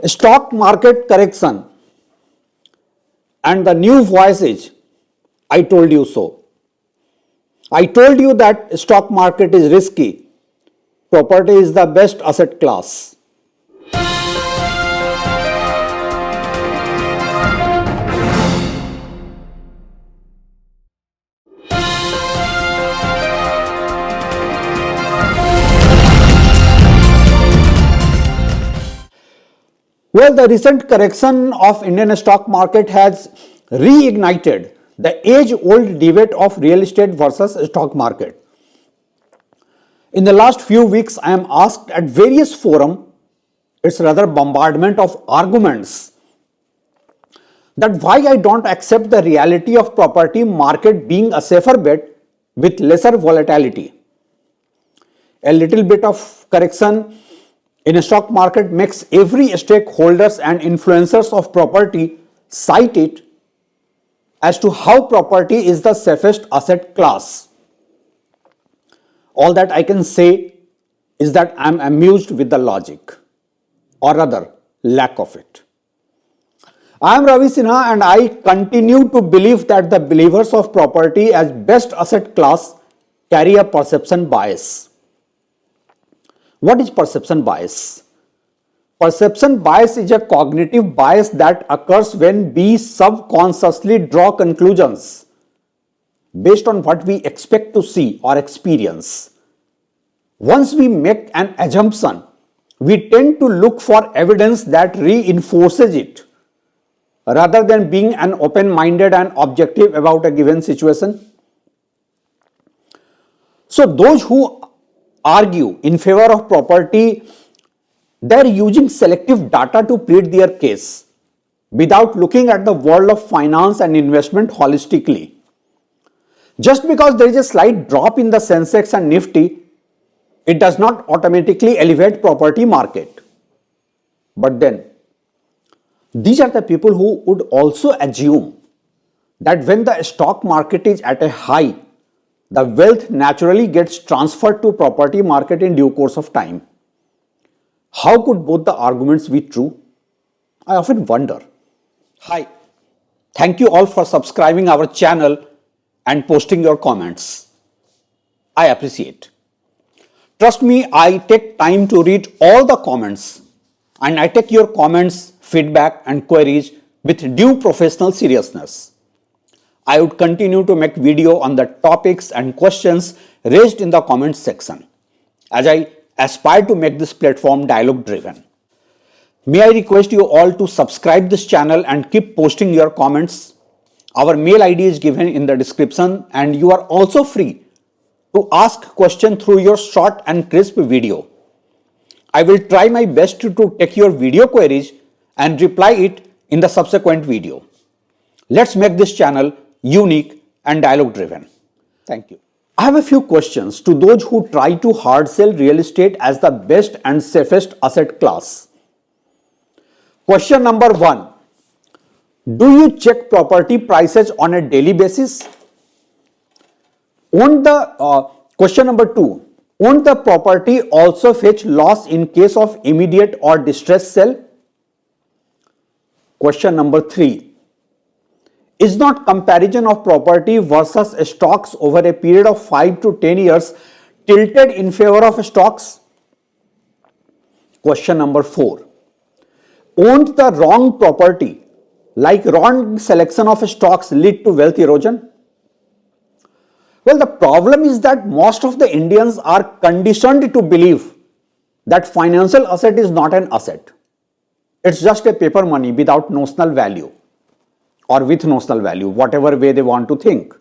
Stock market correction and the new voice is, I told you so. I told you that stock market is risky. Property is the best asset class. Well, the recent correction of Indian stock market has reignited the age-old debate of real estate versus stock market. In the last few weeks, I am asked at various forums, it's rather bombardment of arguments, that why I don't accept the reality of property market being a safer bet with lesser volatility. A little bit of correction in a stock market makes every stakeholders and influencers of property cite it as to how property is the safest asset class. All that I can say is that I am amused with the logic, or rather lack of it. I am Ravi Sinha and I continue to believe that the believers of property as best asset class carry a perception bias. What is perception bias? Perception bias is a cognitive bias that occurs when we subconsciously draw conclusions based on what we expect to see or experience. Once we make an assumption, we tend to look for evidence that reinforces it, rather than being an open-minded and objective about a given situation. So those who argue in favor of property, they're using selective data to plead their case without looking at the world of finance and investment holistically. Just because there is a slight drop in the Sensex and Nifty, it does not automatically elevate property market. But then, these are the people who would also assume that when the stock market is at a high, the wealth naturally gets transferred to property market in due course of time. How could both the arguments be true? I often wonder. Hi, thank you all for subscribing our channel and posting your comments. I appreciate. Trust me, I take time to read all the comments and I take your comments, feedback and queries with due professional seriousness. I would continue to make video on the topics and questions raised in the comments section as I aspire to make this platform dialogue driven. May I request you all to subscribe this channel and keep posting your comments. Our mail ID is given in the description and you are also free to ask questions through your short and crisp video. I will try my best to take your video queries and reply it in the subsequent video. Let's make this channel unique and dialogue driven. Thank you. I have a few questions to those who try to hard sell real estate as the best and safest asset class. Question number 1. Do you check property prices on a daily basis? Question number 2. Won't the property also fetch loss in case of immediate or distressed sale? Question number 3. Is not comparison of property versus stocks over a period of 5 to 10 years tilted in favor of stocks? Question number 4. Won't the wrong property, like wrong selection of stocks, lead to wealth erosion? Well, the problem is that most of the Indians are conditioned to believe that financial asset is not an asset. It's just a paper money without notional value, or with notional value, whatever way they want to think.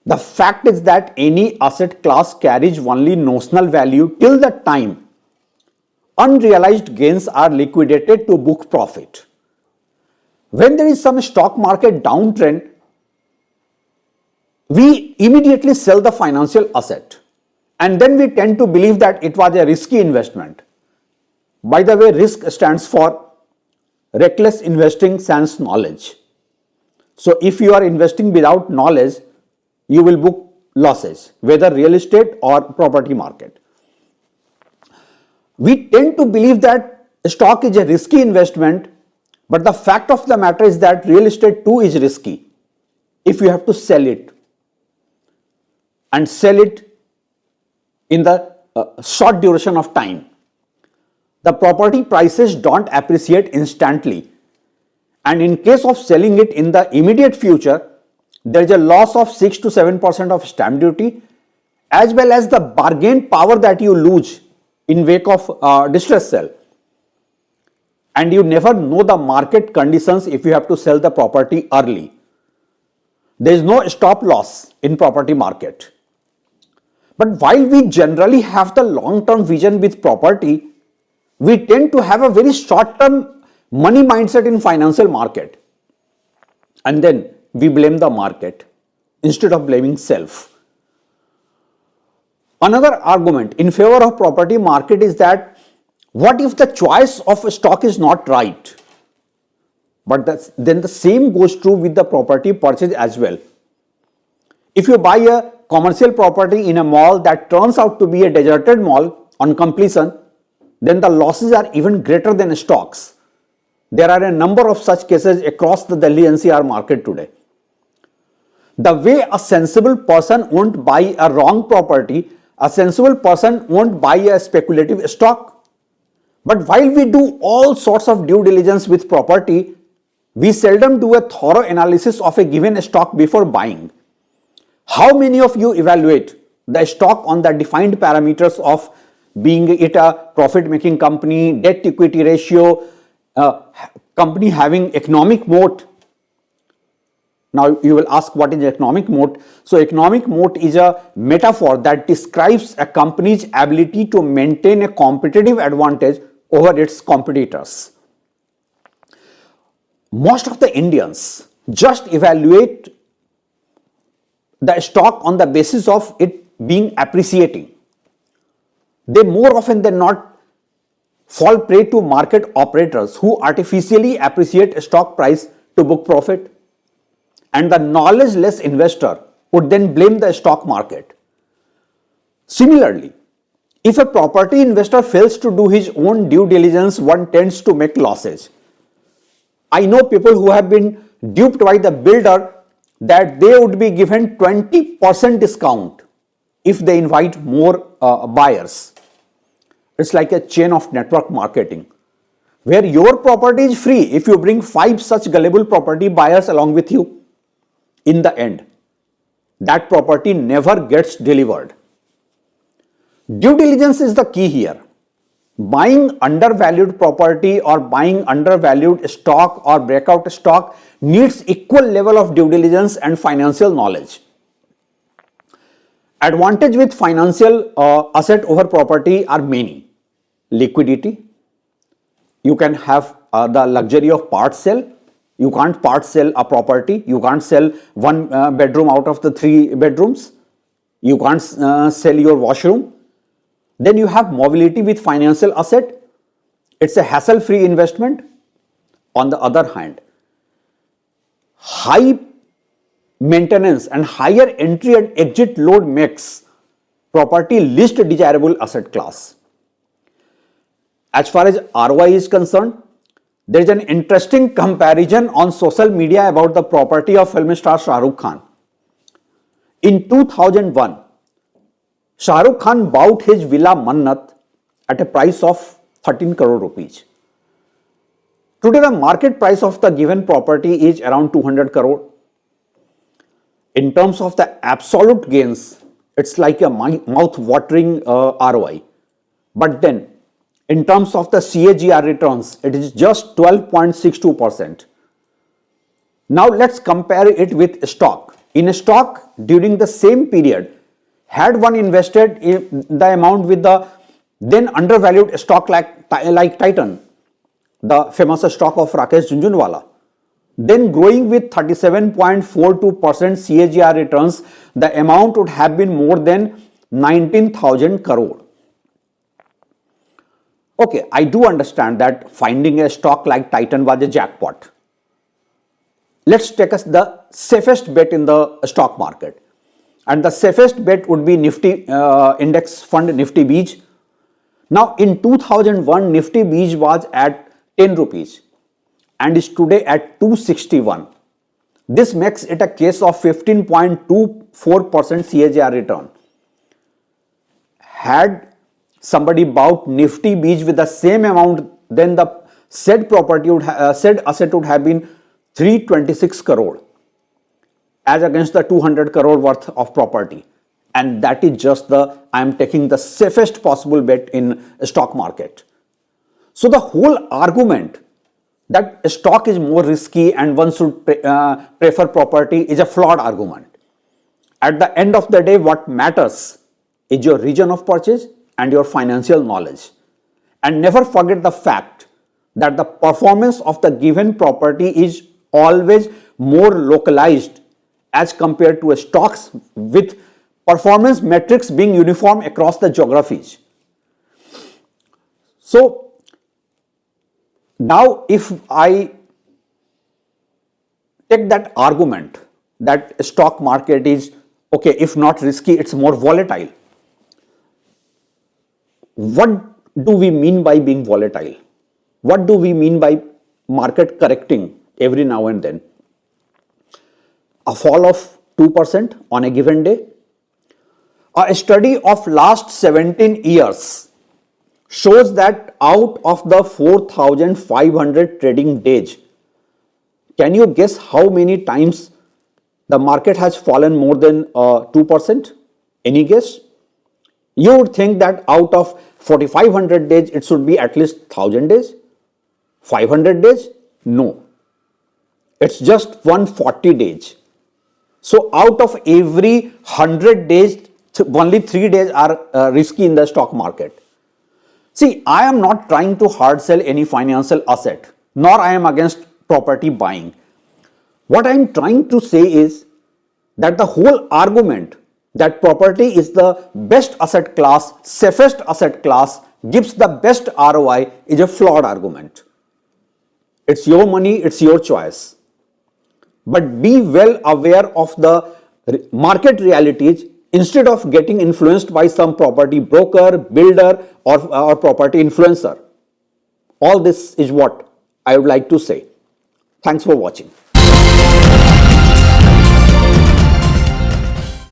The fact is that any asset class carries only notional value till the time unrealized gains are liquidated to book profit. When there is some stock market downtrend, we immediately sell the financial asset and then we tend to believe that it was a risky investment. By the way, risk stands for reckless investing sans knowledge. So if you are investing without knowledge, you will book losses, whether real estate or property market. We tend to believe that Stock is a risky investment, but the fact of the matter is that real estate too is risky if you have to sell it and sell it in the short duration of time. The property prices don't appreciate instantly, and in case of selling it in the immediate future, there is a loss of 6 to 7% of stamp duty, as well as the bargain power that you lose in wake of distress sale. And you never know the market conditions if you have to sell the property early. There is no stop loss in property market. But while we generally have the long-term vision with property, we tend to have a very short-term money mindset in financial market. And then we blame the market instead of blaming self. Another argument in favor of property market is that what if the choice of a stock is not right? But then the same goes true with the property purchase as well. If you buy a commercial property in a mall that turns out to be a deserted mall on completion, then the losses are even greater than stocks. There are a number of such cases across the Delhi NCR market today. The way a sensible person won't buy a wrong property, a sensible person won't buy a speculative stock. But while we do all sorts of due diligence with property, we seldom do a thorough analysis of a given stock before buying. How many of you evaluate the stock on the defined parameters of being it a profit-making company, debt-to-equity ratio, company having economic moat? Now you will ask, what is economic moat? So economic moat is a metaphor that describes a company's ability to maintain a competitive advantage over its competitors. Most of the Indians just evaluate the stock on the basis of it being appreciating. They more often than not fall prey to market operators who artificially appreciate a stock price to book profit, and the knowledge-less investor would then blame the stock market. Similarly, if a property investor fails to do his own due diligence, one tends to make losses. I know people who have been duped by the builder that they would be given 20% discount if they invite more buyers. It's like a chain of network marketing where your property is free if you bring 5 such gullible property buyers along with you. In the end, that property never gets delivered. Due diligence is the key here. Buying undervalued property or buying undervalued stock or breakout stock needs equal level of due diligence and financial knowledge. Advantage with financial asset over property are many. Liquidity. You can have the luxury of part sell. You can't part sell a property. You can't sell one bedroom out of the 3 bedrooms. You can't sell your washroom. Then you have mobility with financial asset. It's a hassle-free investment. On the other hand, high maintenance and higher entry and exit load makes property least desirable asset class. As far as ROI is concerned, there is an interesting comparison on social media about the property of film star Shah Rukh Khan. In 2001, Shah Rukh Khan bought his villa Mannat at a price of 13 crore rupees. Today, the market price of the given property is around 200 crore. In terms of the absolute gains, it's like a mouth-watering ROI. But then, in terms of the CAGR returns, it is just 12.62%. Now let's compare it with stock. In a stock, during the same period, had one invested in the amount with the then undervalued stock like Titan, the famous stock of Rakesh Jhunjhunwala, then growing with 37.42% CAGR returns, the amount would have been more than 19,000 crore. Okay, I do understand that finding a stock like Titan was a jackpot. Let's take us the safest bet in the stock market. And the safest bet would be Nifty index fund Nifty Beach. Now in 2001, Nifty Beach was at 10 rupees and is today at 261. This makes it a case of 15.24% CAGR return. Had somebody bought Nifty Beach with the same amount, then the said property would said asset would have been 326 crore as against the 200 crore worth of property. And that is just I am taking the safest possible bet in stock market. So the whole argument that stock is more risky and one should prefer property is a flawed argument. At the end of the day, what matters is your region of purchase and your financial knowledge. And never forget the fact that the performance of the given property is always more localized as compared to stocks with performance metrics being uniform across the geographies. So now if I take that argument that stock market is okay, if not risky, it's more volatile. What do we mean by being volatile? What do we mean by market correcting every now and then? A fall of 2% on a given day? A study of last 17 years shows that out of the 4,500 trading days, can you guess how many times the market has fallen more than 2%? Any guess? You would think that out of 4,500 days, it should be at least 1,000 days. 500 days? No. It's just 140 days. So out of every 100 days, only 3 days are risky in the stock market. See, I am not trying to hard sell any financial asset, nor I am against property buying. What I am trying to say is that the whole argument that property is the best asset class, safest asset class, gives the best ROI is a flawed argument. It's your money, it's your choice. But be well aware of the market realities instead of getting influenced by some property broker, builder, or property influencer. All this is what I would like to say. Thanks for watching.